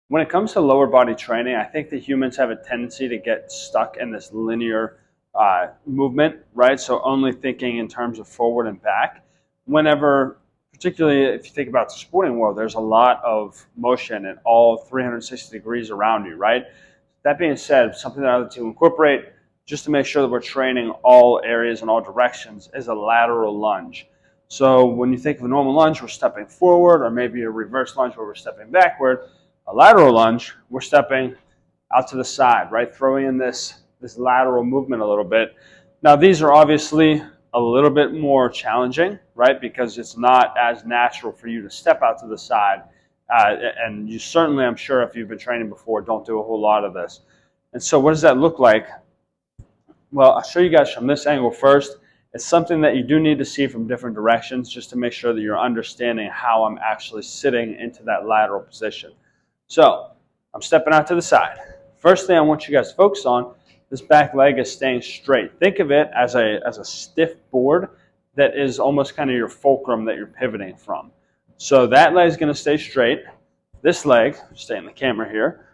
When it comes to lower body training, I think that humans have a tendency to get stuck in this linear movement, right? So only thinking in terms of forward and back. Whenever, particularly if you think about the sporting world, there's a lot of motion in all 360 degrees around you, right? That being said, something that I like to incorporate just to make sure that we're training all areas in all directions is a lateral lunge. So when you think of a normal lunge, we're stepping forward, or maybe a reverse lunge where we're stepping backward. A lateral lunge, we're stepping out to the side, right? Throwing in this lateral movement a little bit. Now, these are obviously a little bit more challenging, right? Because it's not as natural for you to step out to the side. And you certainly, I'm sure, if you've been training before, don't do a whole lot of this. And so what does that look like? Well, I'll show you guys from this angle first. It's something that you do need to see from different directions just to make sure that you're understanding how I'm actually sitting into that lateral position. So I'm stepping out to the side. First thing I want you guys to focus on, this back leg is staying straight. Think of it as a stiff board that is almost kind of your fulcrum that you're pivoting from. So that leg is going to stay straight. This leg, stay in the camera here,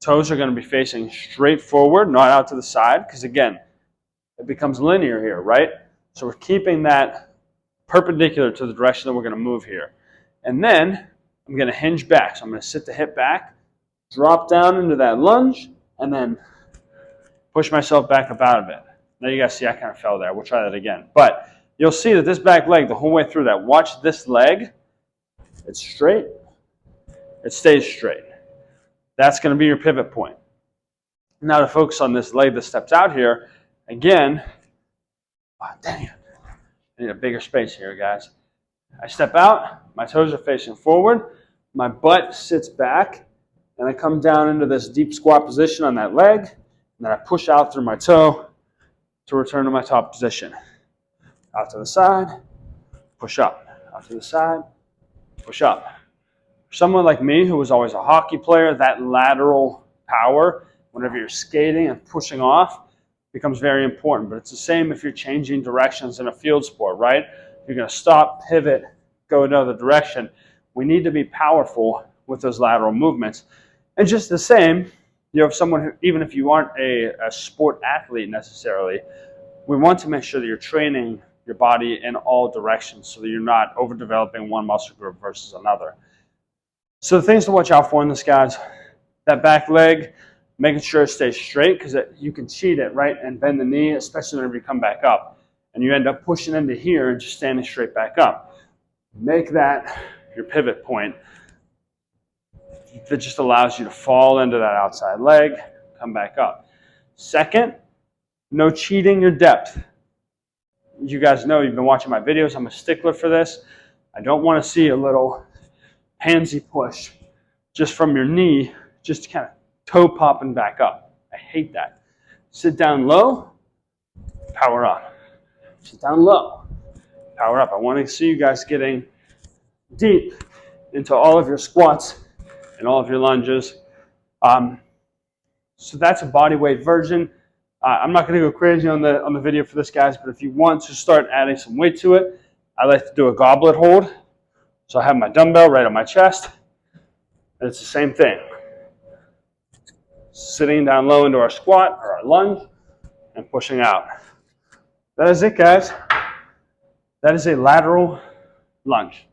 toes are going to be facing straight forward, not out to the side, because again, it becomes linear here, right? So we're keeping that perpendicular to the direction that we're going to move here. And then I'm going to hinge back. So I'm going to sit the hip back, drop down into that lunge, and then push myself back up out of it. Now you guys see I kind of fell there. We'll try that again. But you'll see that this back leg, the whole way through that, watch this leg. It's straight. It stays straight. That's going to be your pivot point. Now to focus on this leg that steps out here, again, dang it. I need a bigger space here, guys. I step out, my toes are facing forward, my butt sits back, and I come down into this deep squat position on that leg, and then I push out through my toe to return to my top position. Out to the side, push up. Out to the side, push up. For someone like me who was always a hockey player, that lateral power, whenever you're skating and pushing off, becomes very important. But it's the same if you're changing directions in a field sport, right? You're going to stop, pivot, go another direction. We need to be powerful with those lateral movements. And just the same, you have someone who, even if you aren't a sport athlete necessarily, we want to make sure that you're training your body in all directions so that you're not overdeveloping one muscle group versus another. So the things to watch out for in this, guys, that back leg, making sure it stays straight because you can cheat it, right, and bend the knee, especially whenever you come back up. And you end up pushing into here and just standing straight back up. Make that your pivot point. That just allows you to fall into that outside leg, come back up. Second, no cheating your depth. You guys know, you've been watching my videos, I'm a stickler for this. I don't want to see a little handsy push just from your knee, just kind of toe popping back up. I hate that. Sit down low, power up. Sit down low, power up. I want to see you guys getting deep into all of your squats and all of your lunges. So that's a body weight version. I'm not going to go crazy on the video for this, guys, but if you want to start adding some weight to it, I like to do a goblet hold. So I have my dumbbell right on my chest, and it's the same thing. Sitting down low into our squat or our lunge and pushing out. That is it, guys. That is a lateral lunge.